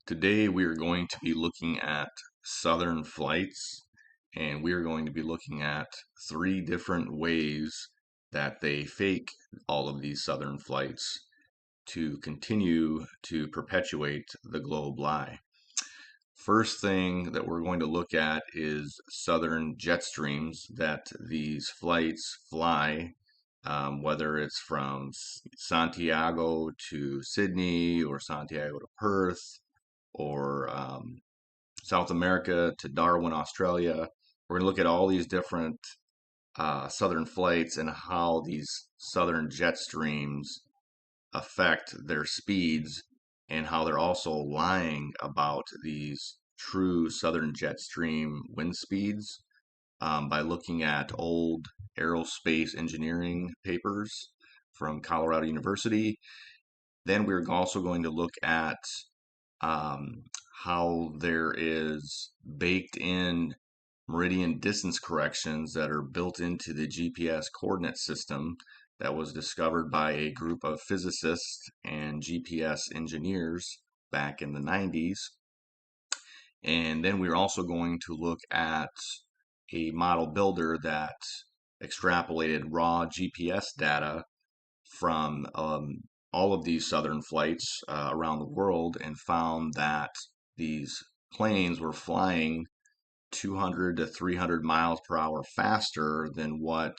Today we are going to be looking at southern flights, and we are going to be looking at three different ways that they fake all of these southern flights to continue to perpetuate the globe lie. First thing that we're going to look at is southern jet streams that these flights fly, whether it's from Santiago to Sydney or Santiago to Perth or South America to Darwin, Australia. We're going to look at all these different southern flights and how these southern jet streams affect their speeds and how they're also lying about these true southern jet stream wind speeds by looking at old aerospace engineering papers from Colorado University. Then we're also going to look at um, how there is baked in meridian distance corrections that are built into the GPS coordinate system that was discovered by a group of physicists and GPS engineers back in the 90s. And then we're also going to look at a model builder that extrapolated raw GPS data from all of these southern flights around the world and found that these planes were flying 200 to 300 miles per hour faster than what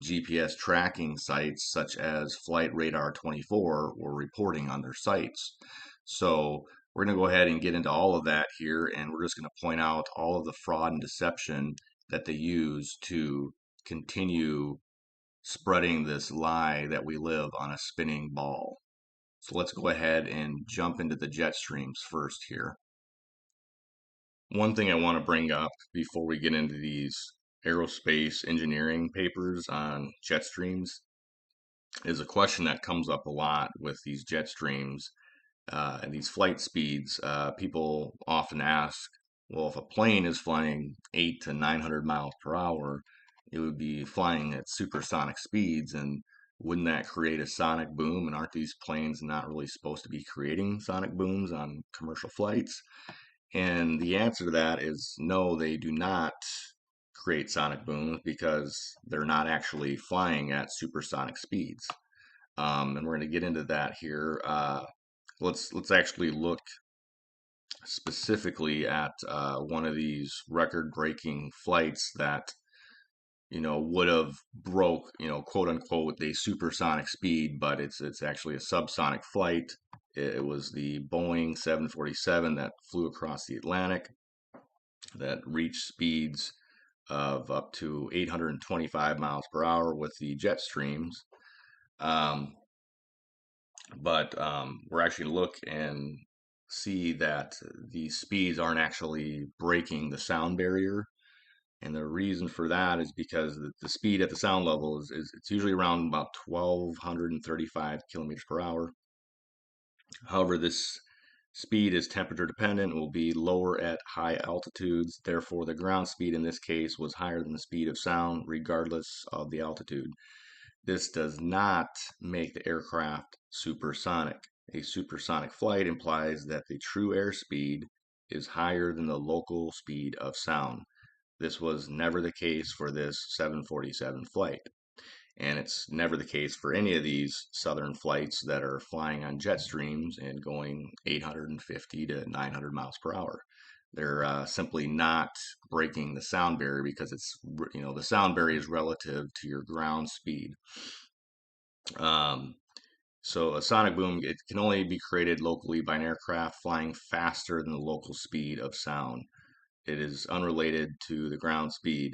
GPS tracking sites such as Flightradar24 were reporting on their sites. So we're going to go ahead and get into all of that here, and we're just going to point out all of the fraud and deception that they use to continue spreading this lie that we live on a spinning ball. So let's go ahead and jump into the jet streams first here. One thing I want to bring up before we get into these aerospace engineering papers on jet streams is a question that comes up a lot with these jet streams and these flight speeds. People often ask, well, if a plane is flying 8 to 900 miles per hour, it would be flying at supersonic speeds, and wouldn't that create a sonic boom? And aren't these planes not really supposed to be creating sonic booms on commercial flights? And the answer to that is no, they do not create sonic booms because they're not actually flying at supersonic speeds. And we're going to get into that here. Let's actually look specifically at one of these record-breaking flights that would have broke, quote unquote, the supersonic speed, but it's actually a subsonic flight. It was the Boeing 747 that flew across the Atlantic that reached speeds of up to 825 miles per hour with the jet streams. Um, but we're actually going to look and see that these speeds aren't actually breaking the sound barrier. And the reason for that is because the speed at the sound level is it's usually around about 1,235 kilometers per hour. However, this speed is temperature dependent and will be lower at high altitudes. Therefore, the ground speed in this case was higher than the speed of sound, regardless of the altitude. This does not make the aircraft supersonic. A supersonic flight implies that the true airspeed is higher than the local speed of sound. This was never the case for this 747 flight. And it's never the case for any of these southern flights that are flying on jet streams and going 850 to 900 miles per hour. They're simply not breaking the sound barrier because the sound barrier is relative to your ground speed. So a sonic boom, it can only be created locally by an aircraft flying faster than the local speed of sound. It is unrelated to the ground speed.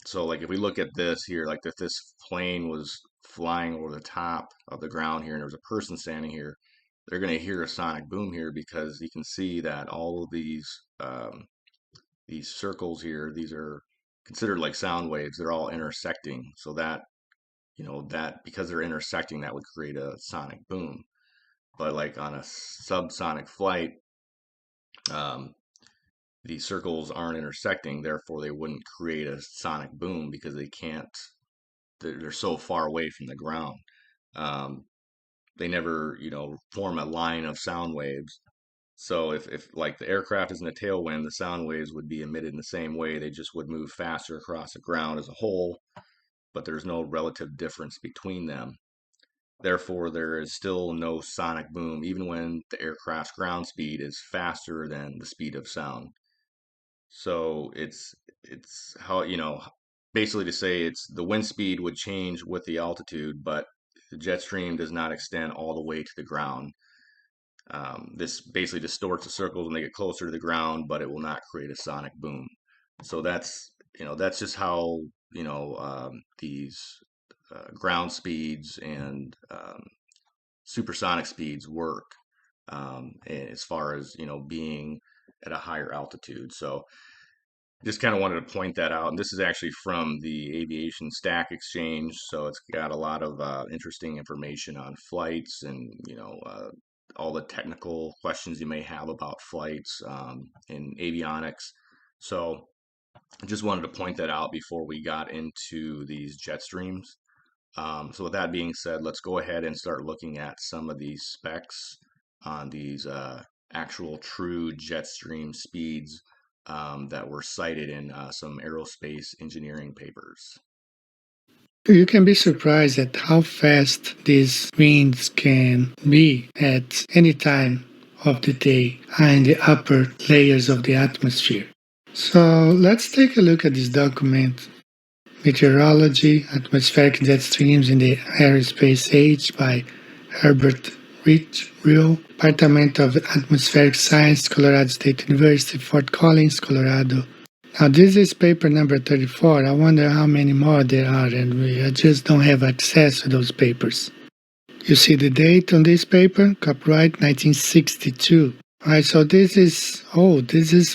So like if we look at this here, like if this plane was flying over the top of the ground here and there was a person standing here, they're going to hear a sonic boom here because you can see that all of these circles here, these are considered like sound waves. They're all intersecting. So that because they're intersecting, that would create a sonic boom. But like on a subsonic flight, um, the circles aren't intersecting, therefore they wouldn't create a sonic boom because they can't. They're so far away from the ground. Um, they never, form a line of sound waves. So if like the aircraft is in a tailwind, the sound waves would be emitted in the same way. They just would move faster across the ground as a whole, but there's no relative difference between them. Therefore, there is still no sonic boom, even when the aircraft's ground speed is faster than the speed of sound. So it's how, basically to say it's the wind speed would change with the altitude, but the jet stream does not extend all the way to the ground. This basically distorts the circles when they get closer to the ground, but it will not create a sonic boom. So that's just how these ground speeds and supersonic speeds work, as far as being at a higher altitude. So just kind of wanted to point that out. And this is actually from the Aviation Stack Exchange, so it's got a lot of interesting information on flights and all the technical questions you may have about flights in avionics. So I just wanted to point that out before we got into these jet streams. So with that being said, let's go ahead and start looking at some of these specs on these actual true jet stream speeds that were cited in some aerospace engineering papers. You can be surprised at how fast these winds can be at any time of the day in the upper layers of the atmosphere. So let's take a look at this document, Meteorology, Atmospheric Jet Streams in the Aerospace Age by Herbert Rio, Department of Atmospheric Science, Colorado State University, Fort Collins, Colorado. Now this is paper number 34. I wonder how many more there are, and I just don't have access to those papers. You see the date on this paper, copyright 1962. Alright, so this is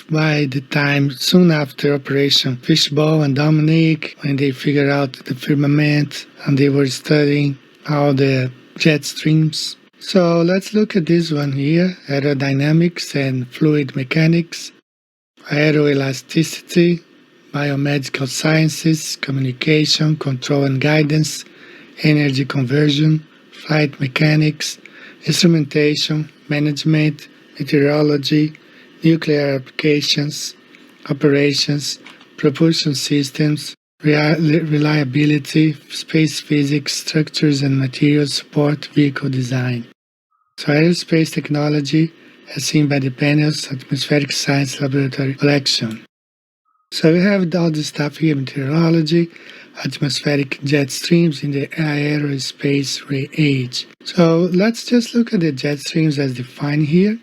by the time soon after Operation Fishbowl and Dominique, when they figured out the firmament and they were studying all the jet streams. So let's look at this one here, aerodynamics and fluid mechanics, aeroelasticity, biomedical sciences, communication, control and guidance, energy conversion, flight mechanics, instrumentation, management, meteorology, nuclear applications, operations, propulsion systems, reliability, space physics, structures and materials support, vehicle design. So aerospace technology, as seen by the panel's Atmospheric Science Laboratory collection. So we have all this stuff here, meteorology, atmospheric jet streams in the aerospace age. So let's just look at the jet streams as defined here.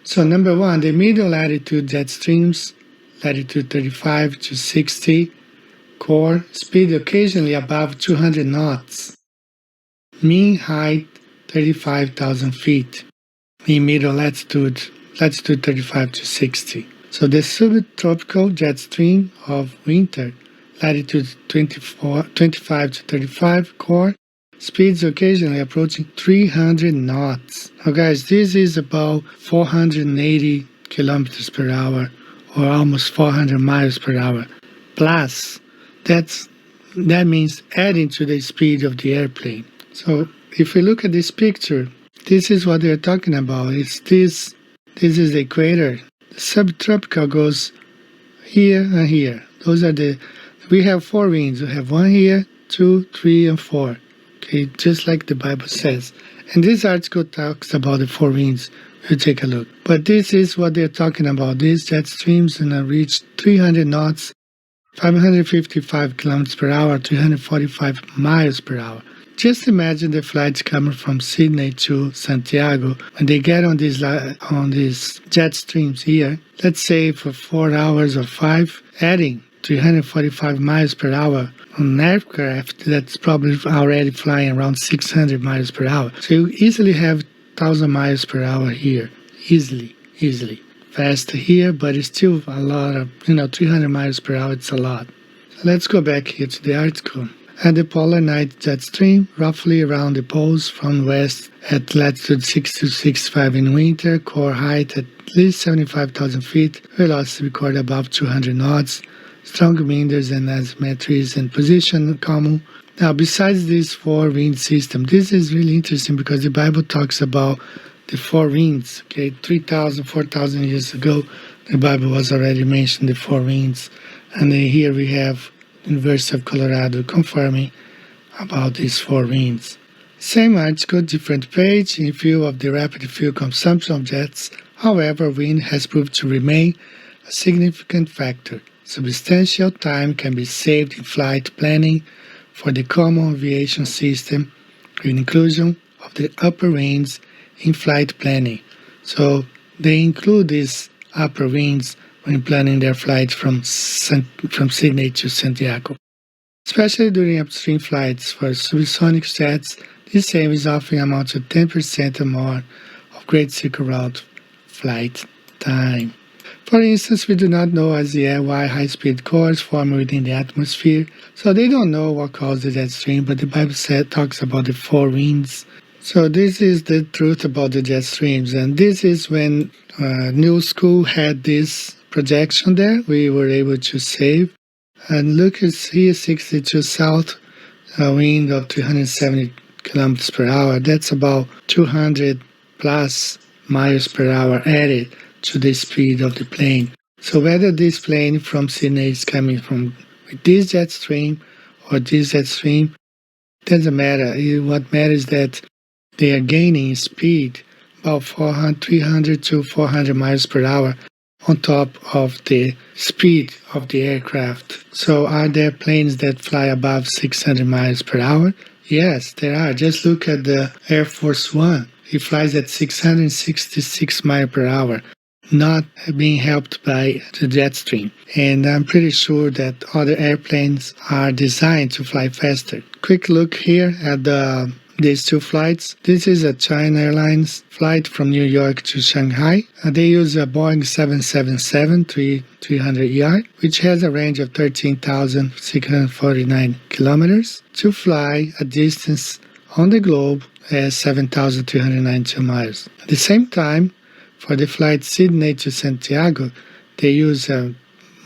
So number one, the middle latitude jet streams, latitude 35 to 60, core, speed occasionally above 200 knots, mean height 35,000 feet, mean middle latitude 35 to 60. So the subtropical jet stream of winter, latitude 25 to 35, core, speeds occasionally approaching 300 knots. Now guys, this is about 480 kilometers per hour, or almost 400 miles per hour. Plus, that means adding to the speed of the airplane. So if we look at this picture, this is what they're talking about. This is the equator. The subtropical goes here and here. We have four winds. We have one here, 2, 3, and 4. Okay, just like the Bible says. And this article talks about the four winds. We'll take a look. But this is what they're talking about. These jet streams reach 300 knots, 555 kilometers per hour, 345 miles per hour. Just imagine the flights coming from Sydney to Santiago. When they get on these jet streams here, let's say for 4 hours or 5, adding 345 miles per hour on an aircraft that's probably already flying around 600 miles per hour. So you easily have 1,000 miles per hour here. Easily. Fast here, but it's still a lot of, 300 miles per hour, it's a lot. So let's go back here to the article. And the polar night jet stream, roughly around the poles from west at latitude 6 to 65 in winter, core height at least 75,000 feet, velocity recorded above 200 knots, strong winders and asymmetries and position common. Now, besides these four wind systems, this is really interesting because the Bible talks about the four winds. Okay, 3,000, 4,000 years ago, the Bible was already mentioned the four winds. And here we have University of Colorado confirming about these four winds. Same article, different page. In view of the rapid fuel consumption of jets, however, wind has proved to remain a significant factor. Substantial time can be saved in flight planning for the common aviation system with inclusion of the upper winds in flight planning. So they include these upper winds when planning their flights from Sydney to Santiago. Especially during upstream flights for subsonic jets, this savings often amount to 10% or more of Great Circle Route flight time. For instance, we do not know as yet why high-speed cores form within the atmosphere, so they don't know what caused the jet stream, but the Bible talks about the four winds. So this is the truth about the jet streams, and this is when New School had this projection there, we were able to save. And look at here, 62 south, wind of 370 kilometers per hour. That's about 200 plus miles per hour added to the speed of the plane. So whether this plane from Sydney is coming from with this jet stream or this jet stream, doesn't matter. What matters is that they are gaining speed about 300 to 400 miles per hour on top of the speed of the aircraft. So are there planes that fly above 600 miles per hour? Yes, there are. Just look at the Air Force One. It flies at 666 miles per hour, not being helped by the jet stream. And I'm pretty sure that other airplanes are designed to fly faster. Quick look here at these two flights. This is a China Airlines flight from New York to Shanghai. They use a Boeing 777-300ER, which has a range of 13,649 kilometers to fly a distance on the globe as 7,392 miles. At the same time, for the flight Sydney to Santiago, they use a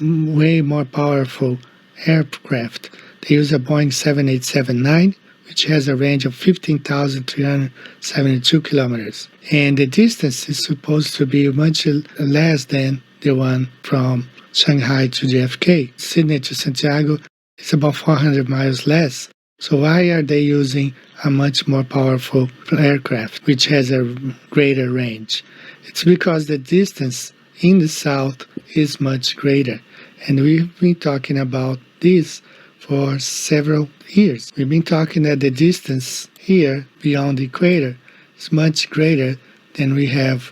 way more powerful aircraft. They use a Boeing 787-9, which has a range of 15,372 kilometers. And the distance is supposed to be much less than the one from Shanghai to JFK. Sydney to Santiago is about 400 miles less. So why are they using a much more powerful aircraft, which has a greater range? It's because the distance in the south is much greater. And we've been talking about this for several years. We've been talking that the distance here beyond the equator is much greater than we have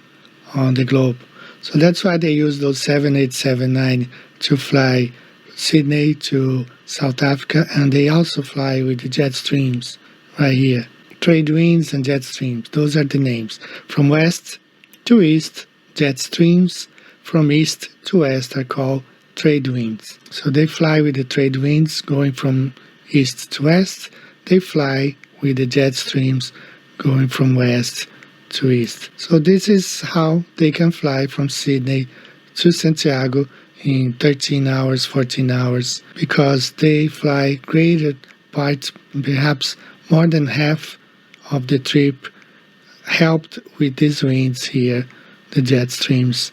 on the globe. So that's why they use those 787-9 to fly Sydney to South Africa, and they also fly with the Jetstreams right here. Trade winds and Jetstreams, those are the names. From west to east, Jetstreams. From east to west are called trade winds. So they fly with the trade winds going from east to west. They fly with the jet streams going from west to east. So this is how they can fly from Sydney to Santiago in 13 hours, 14 hours, because they fly greater parts, perhaps more than half of the trip, helped with these winds here, the jet streams.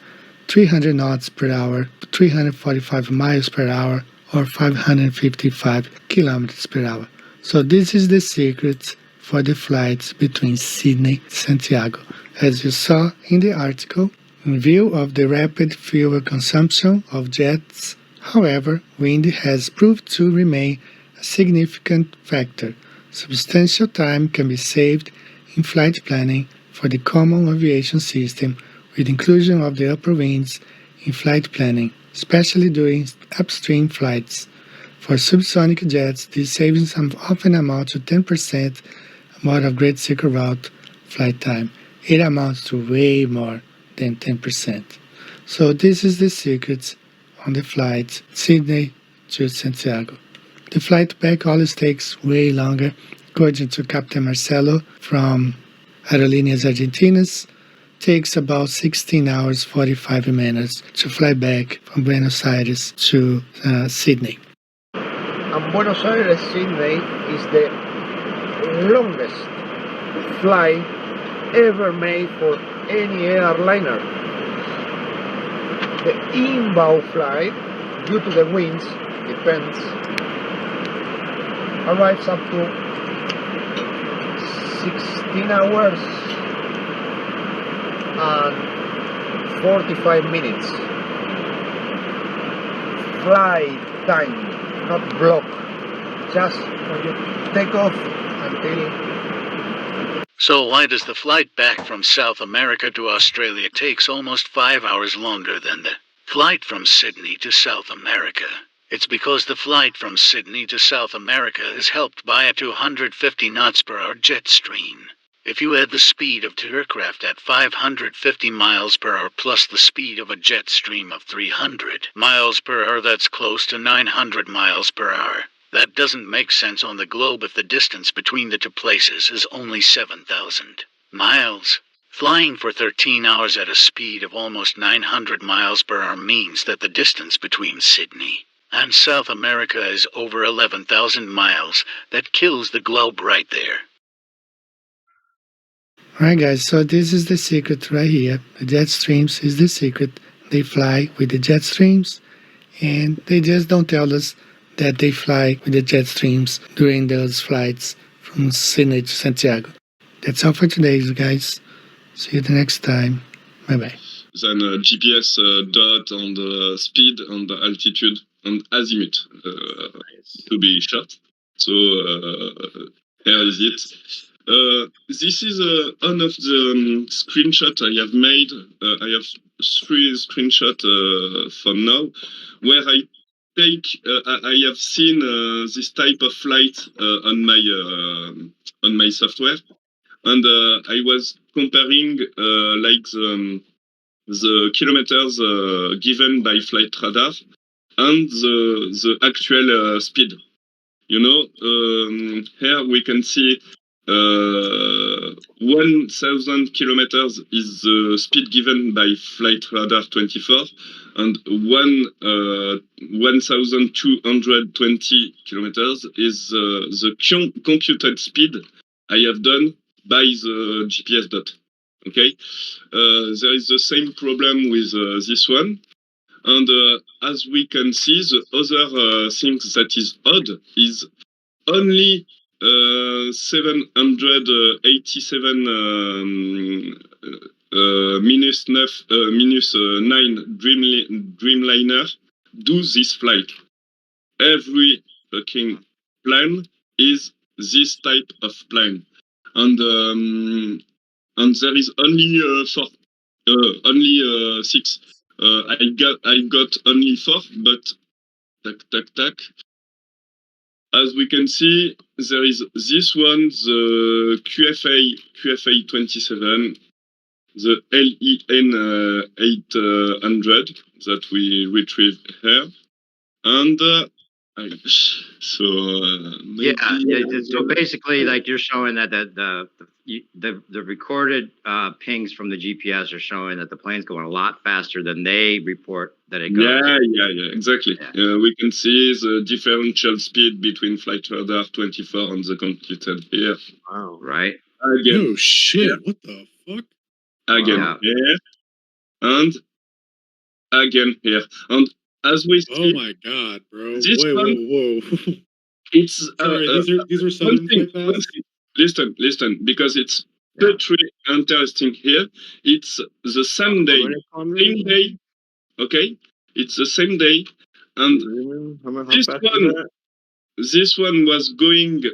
300 knots per hour, 345 miles per hour, or 555 kilometers per hour. So this is the secret for the flights between Sydney and Santiago. As you saw in the article, in view of the rapid fuel consumption of jets, however, wind has proved to remain a significant factor. Substantial time can be saved in flight planning for the common aviation system with inclusion of the upper winds in flight planning, especially during upstream flights. For subsonic jets, these savings often amount to 10% more of Great Circle Route flight time. It amounts to way more than 10%. So this is the secret on the flight Sydney to Santiago. The flight back always takes way longer. According to Captain Marcelo from Aerolíneas Argentinas, takes about 16 hours 45 minutes to fly back from Buenos Aires to Sydney. And Buenos Aires Sydney is the longest flight ever made for any airliner. The inbound flight, due to the winds, depends, arrives up to 16 hours and 45 minutes. Flight time, not block. Just when you take off until... So why does the flight back from South America to Australia takes almost 5 hours longer than the flight from Sydney to South America? It's because the flight from Sydney to South America is helped by a 250 knots per hour jet stream. If you add the speed of two aircraft at 550 miles per hour plus the speed of a jet stream of 300 miles per hour, that's close to 900 miles per hour. That doesn't make sense on the globe if the distance between the two places is only 7,000 miles. Flying for 13 hours at a speed of almost 900 miles per hour means that the distance between Sydney and South America is over 11,000 miles. That kills the globe right there. Alright guys, so this is the secret right here. The Jetstreams is the secret. They fly with the Jetstreams, and they just don't tell us that they fly with the Jetstreams during those flights from Sydney to Santiago. That's all for today, guys. See you the next time. Bye-bye. Then GPS dot on the speed and the altitude and azimuth to be shot. So here is it. This is one of the screenshots I have made. I have 3 screenshots for now, where I take. I have seen this type of flight on my software, and I was comparing like the kilometers given by Flightradar and the actual speed. You know, here we can see 1,000 kilometers is the speed given by Flightradar24, and 1,220 kilometers is the computed speed I have done by the GPS dot. Okay, there is the same problem with this one, and as we can see, the other thing that is odd is only 787 minus 9 Dreamliner do this flight. Every fucking plane is this type of plane, and there is only only 6. I got only 4, but tac. As we can see, there is this one, the QFA 27, the LEN 800 that we retrieved here, and so so basically, like, you're showing that the recorded pings from the GPS are showing that the plane's going a lot faster than they report that it goes. Yeah, exactly. Yeah. We can see the differential speed between Flightradar24 and the computed here. Wow. Right. Again. Oh shit! What the fuck? Again here, and again here, and as we see. Oh my god, bro! This Wait, one, whoa! It's sorry. These are one thing. Listen, because it's pretty interesting here. It's the same day. Okay, it's the same day, and this one was going.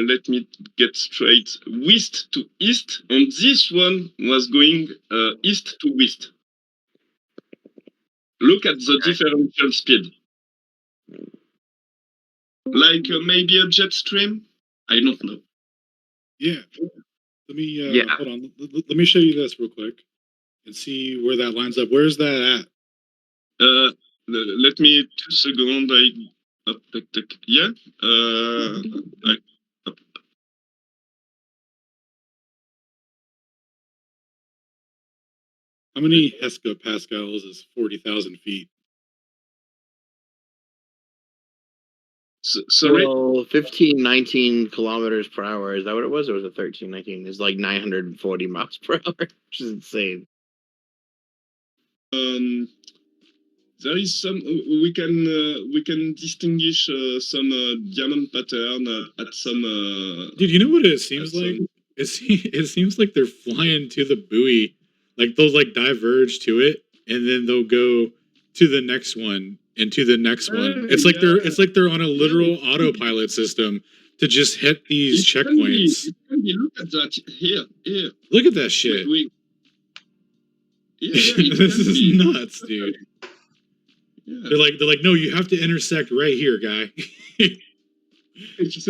Let me get straight. West to east, and this one was going east to west. Look at the differential speed. Like maybe a jet stream? I don't know. Yeah. Let me hold on. Let me show you this real quick and see where that lines up. Where's that at? Let me 2 seconds. Yeah. How many hectopascals is 40,000 feet? Sorry. Well, 15, 19 kilometers per hour. Is that what it was? Or was it 13, 19? It's like 940 miles per hour, which is insane. There is some we can distinguish some diamond pattern at some. Dude, you know what it seems like? It seems like they're flying to the buoy, like they'll like diverge to it, and then they'll go to the next one and to the next one. It's like they're on a literal autopilot system to just hit these checkpoints. Look at that here. Look at that shit. This is nuts, dude. Yeah. They're like, no, you have to intersect right here, guy. It's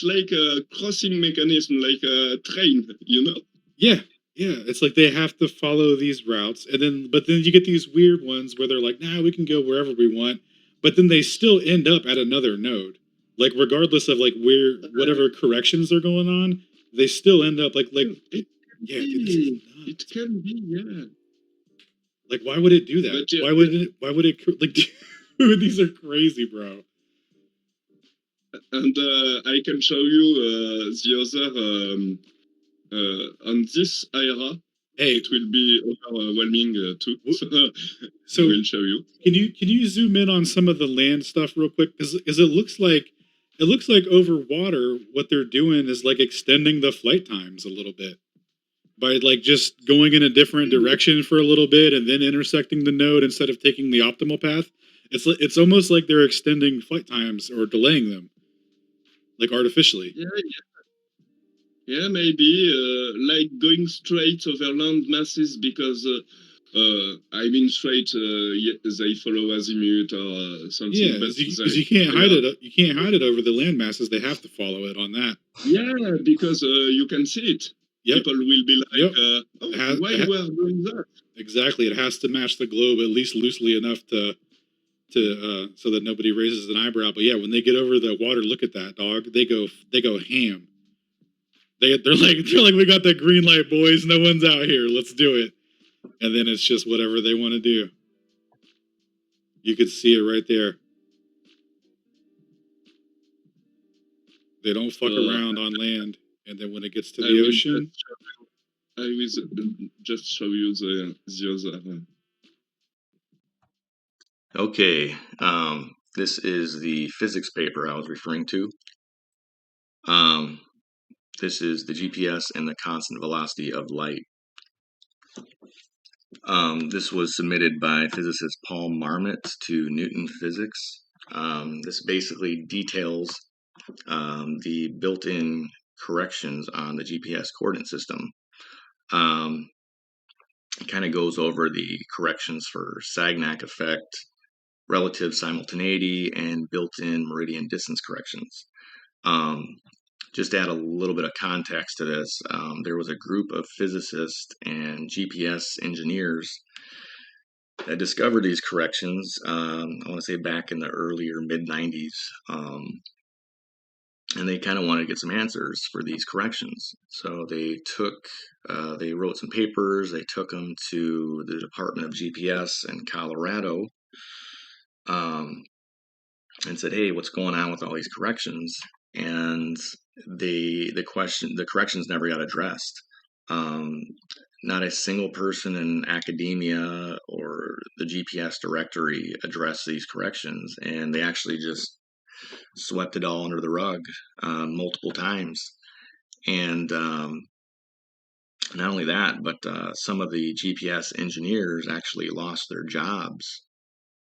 like a crossing mechanism, like a train, you know? Yeah. It's like they have to follow these routes, but then you get these weird ones where they're like, nah, we can go wherever we want, but then they still end up at another node. Like regardless of like where whatever corrections are going on, they still end up like it can be, yeah. Like, why would it do that? But, why would it like? Dude, these are crazy, bro. And I can show you the other on this era. Hey, it will be overwhelming too. So we'll show you. Can you zoom in on some of the land stuff real quick? Because it looks like over water, what they're doing is like extending the flight times a little bit. By like just going in a different direction for a little bit and then intersecting the node instead of taking the optimal path. It's almost like they're extending flight times or delaying them, like artificially. Yeah, maybe like going straight over land masses because straight. They follow azimuth or something. Yeah, because you can't hide it. You can't hide it over the land masses. They have to follow it on that. Yeah, because you can see it. Yep. People will be like, why we are doing that? Exactly. It has to match the globe at least loosely enough to so that nobody raises an eyebrow. But yeah, when they get over the water, look at that, dog. They go ham. They're like, we got that green light, boys. No one's out here. Let's do it. And then it's just whatever they want to do. You could see it right there. They don't fuck around on land. And then when it gets to the ocean, I will just show you the other. Okay, this is the physics paper I was referring to. This is the GPS and the constant velocity of light. This was submitted by physicist Paul Marmot to Newton Physics. This basically details the built-in corrections on the GPS coordinate system. It kind of goes over the corrections for Sagnac effect, relative simultaneity, and built-in meridian distance corrections. Just to add a little bit of context to this, there was a group of physicists and GPS engineers that discovered these corrections, I want to say back in the earlier mid-90s. And they kind of wanted to get some answers for these corrections. So they wrote some papers, they took them to the Department of GPS in Colorado, and said, hey, what's going on with all these corrections? And the corrections never got addressed. Not a single person in academia or the GPS directory addressed these corrections, and they actually just swept it all under the rug multiple times. And not only that, but some of the GPS engineers actually lost their jobs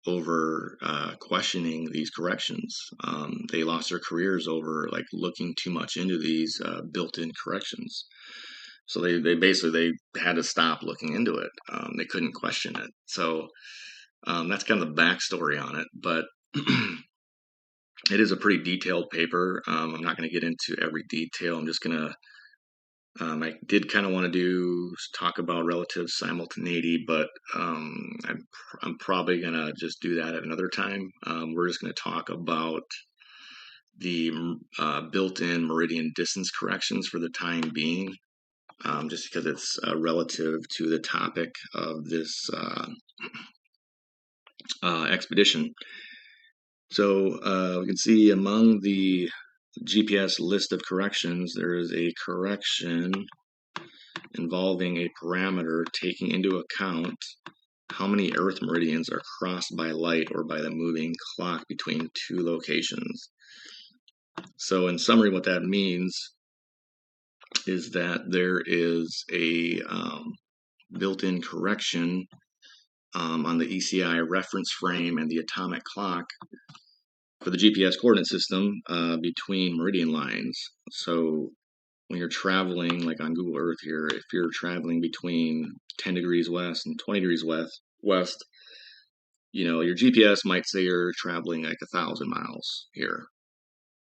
over questioning these corrections. They lost their careers over like looking too much into these built-in corrections. So they basically had to stop looking into it. They couldn't question it. So that's kind of the backstory on it. But it is a pretty detailed paper. I'm not going to get into every detail. I'm just going to I did kind of want to talk about relative simultaneity, but I'm probably going to just do that at another time. We're just going to talk about the built-in meridian distance corrections for the time being, just because it's relative to the topic of this expedition. So we can see among the GPS list of corrections, there is a correction involving a parameter taking into account how many Earth meridians are crossed by light or by the moving clock between two locations. So in summary, what that means is that there is a built-in correction on the ECI reference frame and the atomic clock for the GPS coordinate system between meridian lines. So when you're traveling, like on Google Earth here, if you're traveling between 10 degrees west and 20 degrees west, you know, your GPS might say you're traveling like 1,000 miles here,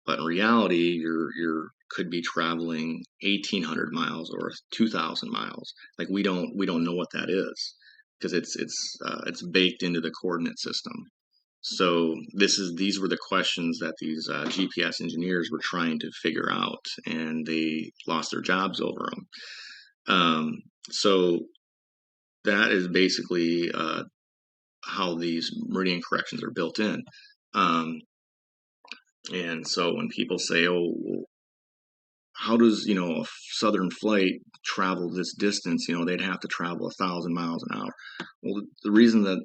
but in reality, you're could be traveling 1,800 miles or 2,000 miles. Like we don't know what that is because it's baked into the coordinate system. So these were the questions that these GPS engineers were trying to figure out, and they lost their jobs over them. So that is basically how these meridian corrections are built in. And so when people say, "Oh, how does a southern flight travel this distance?" They'd have to travel 1,000 miles an hour. Well, the reason that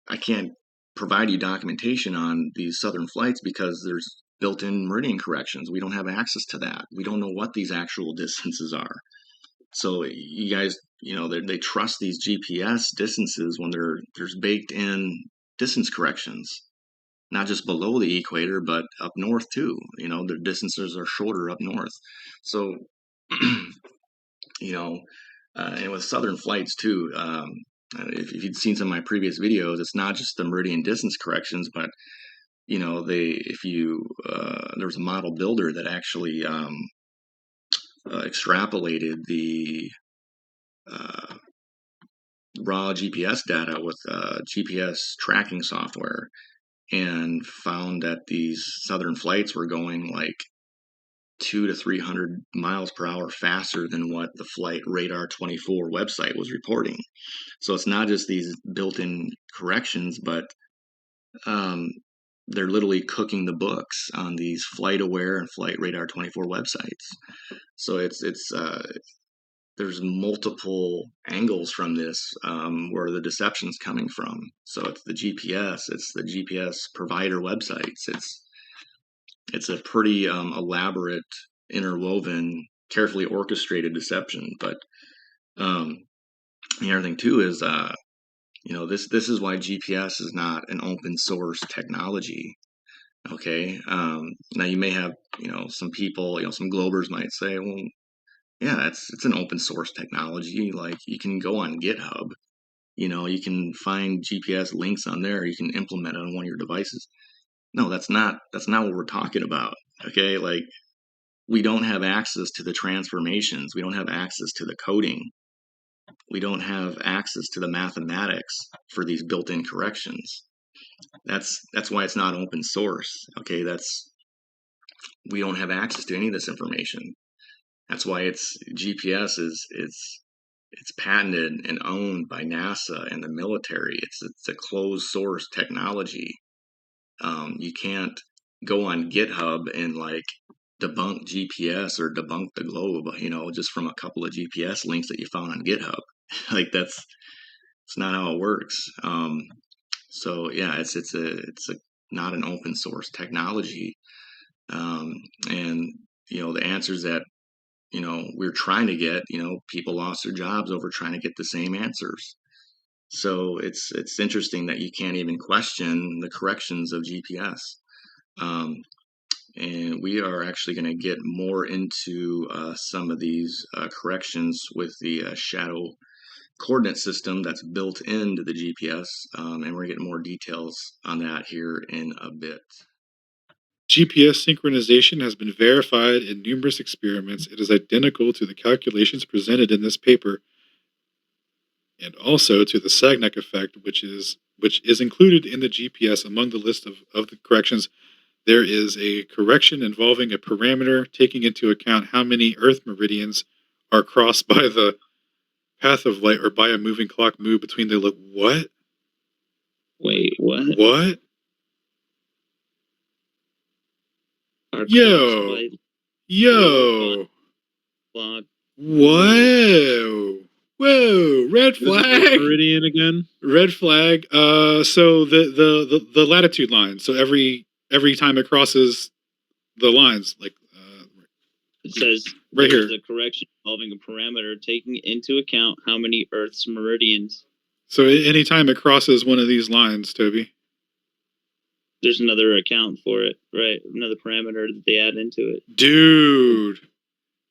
I can't provide you documentation on these southern flights because there's built-in meridian corrections. We don't have access to that. We don't know what these actual distances are. So you guys, they trust these GPS distances when there's baked in distance corrections, not just below the equator, but up north too. The distances are shorter up north. So, and with southern flights too, if you'd seen some of my previous videos, it's not just the meridian distance corrections, but there was a model builder that actually extrapolated the raw GPS data with GPS tracking software and found that these southern flights were going like 200 to 300 miles per hour faster than what the Flightradar24 website was reporting. So it's not just these built-in corrections, but they're literally cooking the books on these FlightAware and Flightradar24 websites. So there's multiple angles from this where the deception's coming from. So it's the GPS provider websites. It's a pretty elaborate, interwoven, carefully orchestrated deception. But the other thing too is this is why GPS is not an open source technology. Okay. Now you may have some people, some Globers might say, well, yeah, it's an open source technology. Like you can go on GitHub, you can find GPS links on there. You can implement it on one of your devices. No, that's not what we're talking about. Okay. Like we don't have access to the transformations. We don't have access to the coding. We don't have access to the mathematics for these built-in corrections. That's why it's not open source. Okay. We don't have access to any of this information. That's why GPS it's patented and owned by NASA and the military. It's a closed source technology. You can't go on GitHub and like debunk GPS or debunk the globe, just from a couple of GPS links that you found on GitHub. Like it's not how it works. So yeah, it's not an open source technology. And the answers that we're trying to get, people lost their jobs over trying to get the same answers. So it's interesting that you can't even question the corrections of GPS. And we are actually going to get more into some of these corrections with the shadow coordinate system that's built into the GPS. And we're going to get more details on that here in a bit. GPS synchronization has been verified in numerous experiments. It is identical to the calculations presented in this paper and also to the Sagnac effect, which is included in the GPS. Among the list of the corrections, there is a correction involving a parameter taking into account how many Earth meridians are crossed by the path of light or by a moving clock move between the... What? Wait, what? What? Our Yo. flight Yo. log. Whoa. Whoa. Red flag. Meridian again. Red flag. So the latitude line. So every time it crosses the lines, like It says right there's here. a correction involving a parameter taking into account how many Earth's meridians. So anytime it crosses one of these lines, Toby. There's another account for it, right? Another parameter that they add into it. Dude.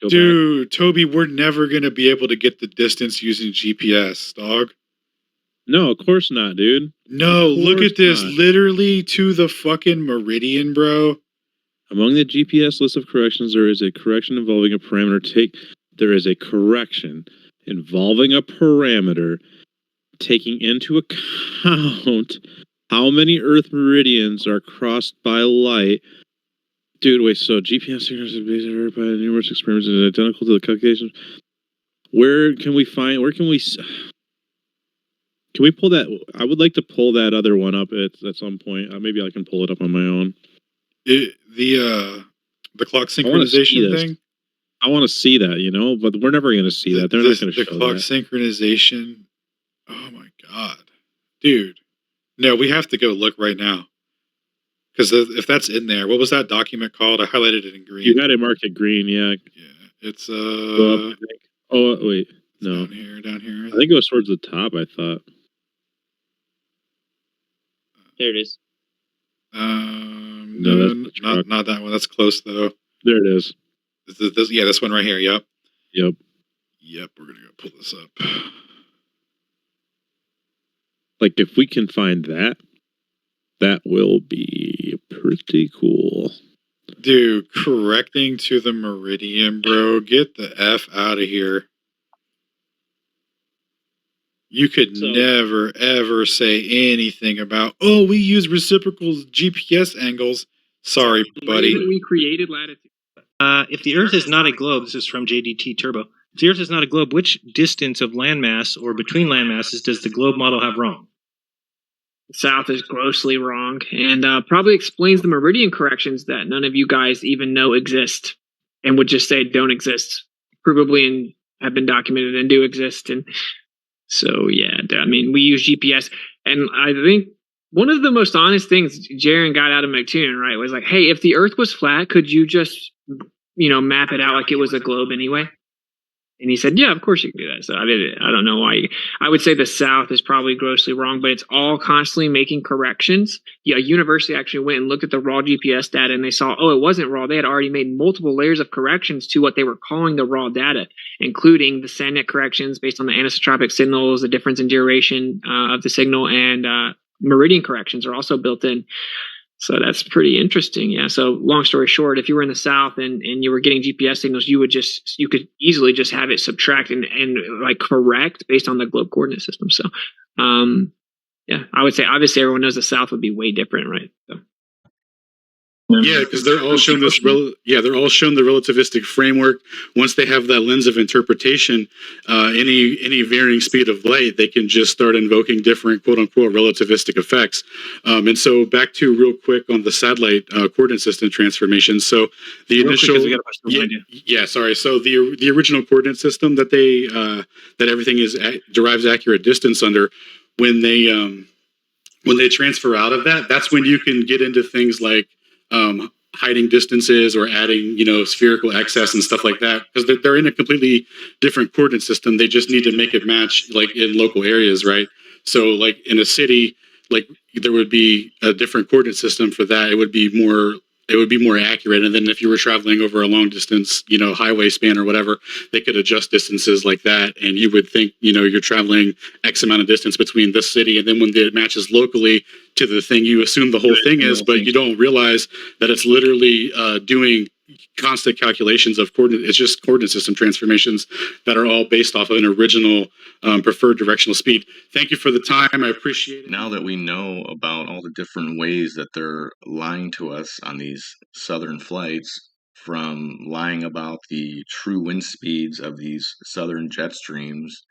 Go Dude, Toby, we're never gonna be able to get the distance using GPS, dog. No, of course not, dude. No, look at this. Not. Literally to the fucking meridian, bro. Among the GPS list of corrections, there is a correction involving a parameter. There is a correction involving a parameter taking into account how many Earth meridians are crossed by light. Dude, wait, so GPS signals are based on Earth by numerous experiments and identical to the calculations. Where can we pull that? I would like to pull that other one up at some point. Maybe I can pull it up on my own. The clock synchronization thing? I want to see that, you know, but we're never going to see that. They're not going to show that. The clock synchronization. Oh my god. Dude. No, we have to go look right now. Because if that's in there, what was that document called? I highlighted it in green. You got it marked in green, yeah. Yeah, it's oh, wait, no. Down here. I think it was towards the top, I thought. There it is. No, not that one. That's close though. There it is. This one right here. Yep. Yep. We're gonna go pull this up. Like, if we can find that, that will be pretty cool. Dude, correcting to the meridian, bro. Get the F out of here. You could never, ever say anything about, oh, we use reciprocal GPS angles. Sorry, buddy. We created latitude. If the Earth is not a globe, this is from JDT Turbo. If the Earth is not a globe, which distance of landmass or between landmasses does the globe model have wrong? South is grossly wrong, and probably explains the meridian corrections that none of you guys even know exist, and would just say don't exist, provably, and have been documented and do exist. And so, yeah, I mean, we use GPS, and I think one of the most honest things Jaren got out of McTunan, right, was like, hey, if the Earth was flat, could you just, map it out like it was a globe anyway? And he said, yeah, of course you can do that. So I did it. I don't know why. I would say the South is probably grossly wrong, but it's all constantly making corrections. Yeah, a university actually went and looked at the raw GPS data, and they saw, it wasn't raw. They had already made multiple layers of corrections to what they were calling the raw data, including the SANET corrections based on the anisotropic signals, the difference in duration of the signal, and meridian corrections are also built in. So that's pretty interesting. Yeah. So long story short, if you were in the South and you were getting GPS signals, you could easily just have it subtract and like correct based on the globe coordinate system. So, yeah, I would say obviously everyone knows the South would be way different, right? So. Yeah, because they're all shown this. They're all shown the relativistic framework. Once they have that lens of interpretation, any varying speed of light, they can just start invoking different "quote unquote" relativistic effects. And so, back to real quick on the satellite coordinate system transformation. So the initial, sorry. So the original coordinate system that they that everything derives accurate distance under, when they transfer out of that, that's when you can get into things like hiding distances or adding, spherical excess and stuff like that, because they're in a completely different coordinate system. They just need to make it match like in local areas, right? So like in a city, like there would be a different coordinate system for that. It would be more accurate. And then if you were traveling over a long distance, highway span or whatever, they could adjust distances like that. And you would think, you're traveling X amount of distance between this city. And then when it matches locally to the thing, you assume the whole thing is, but you don't realize that it's literally doing constant calculations of coordinate. It's just coordinate system transformations that are all based off of an original preferred directional speed. Thank you for the time. I appreciate it. Now that we know about all the different ways that they're lying to us on these southern flights, from lying about the true wind speeds of these southern jet streams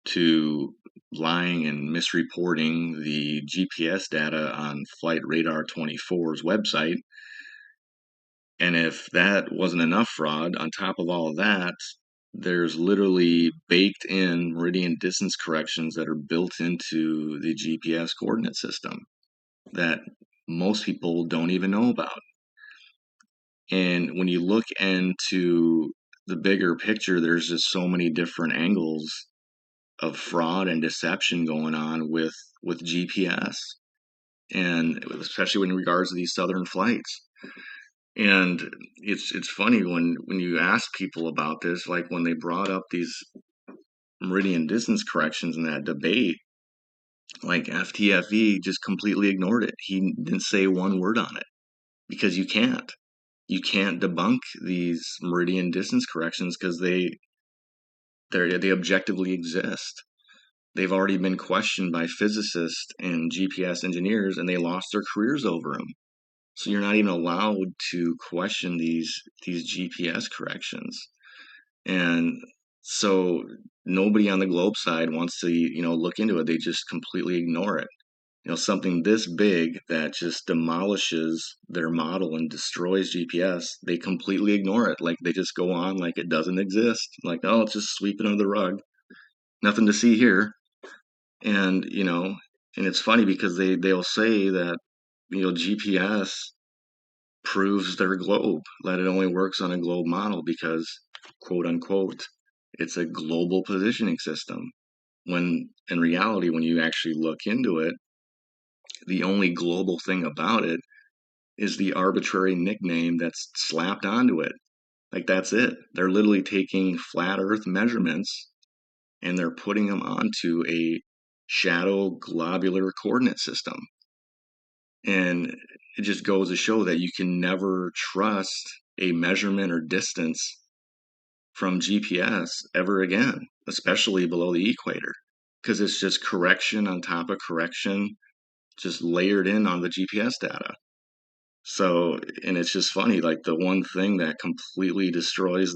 to lying and misreporting the GPS data on Flightradar24's website, And if that wasn't enough fraud, on top of all of that, there's literally baked in meridian distance corrections that are built into the GPS coordinate system that most people don't even know about. And when you look into the bigger picture, there's just so many different angles of fraud and deception going on with GPS, and especially in regards to these southern flights. And it's funny when you ask people about this, like when they brought up these meridian distance corrections in that debate, like FTFE just completely ignored it. He didn't say one word on it because you can't debunk these meridian distance corrections because they objectively exist. They've already been questioned by physicists and GPS engineers, and they lost their careers over them. So you're not even allowed to question these GPS corrections. And so nobody on the globe side wants to, look into it. They just completely ignore it. Something this big that just demolishes their model and destroys GPS, they completely ignore it. Like they just go on like it doesn't exist. Like, oh, it's just sweeping under the rug. Nothing to see here. And, and it's funny because they'll say that, GPS proves their globe, that it only works on a globe model because, quote unquote, it's a global positioning system. When in reality, when you actually look into it, the only global thing about it is the arbitrary nickname that's slapped onto it. Like that's it. They're literally taking flat Earth measurements and they're putting them onto a shadow globular coordinate system. And it just goes to show that you can never trust a measurement or distance from GPS ever again, especially below the equator, because it's just correction on top of correction, just layered in on the GPS data. So, and it's just funny, like the one thing that completely destroys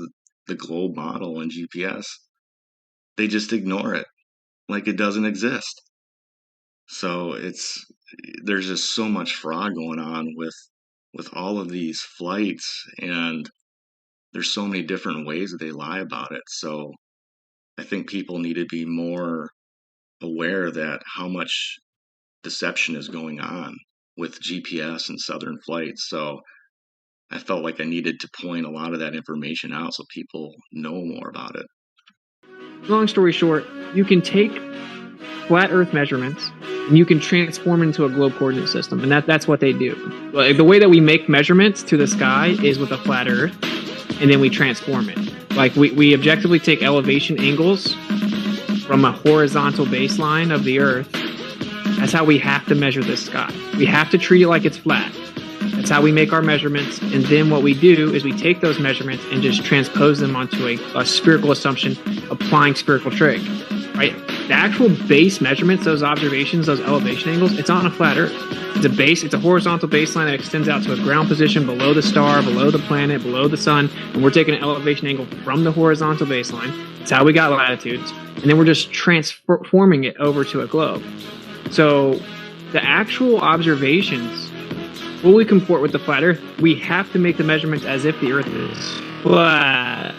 the globe model and GPS, they just ignore it like it doesn't exist. So there's just so much fraud going on with all of these flights, and there's so many different ways that they lie about it. So I think people need to be more aware that how much deception is going on with GPS and southern flights. So I felt like I needed to point a lot of that information out so people know more about it. Long story short, you can take flat Earth measurements and you can transform into a globe coordinate system, and that's what they do. Like, the way that we make measurements to the sky is with a flat Earth, and then we transform it. Like we objectively take elevation angles from a horizontal baseline of the Earth. That's how we have to measure the sky. We have to treat it like it's flat. That's how we make our measurements. And then what we do is we take those measurements and just transpose them onto a spherical assumption, applying spherical trig, right? The actual base measurements, those observations, those elevation angles, it's on a flat Earth. It's a horizontal baseline that extends out to a ground position below the star, below the planet, below the sun. And we're taking an elevation angle from the horizontal baseline. That's how we got latitudes. And then we're just transforming it over to a globe. So the actual observations fully comport with the flat Earth. We have to make the measurements as if the Earth is flat.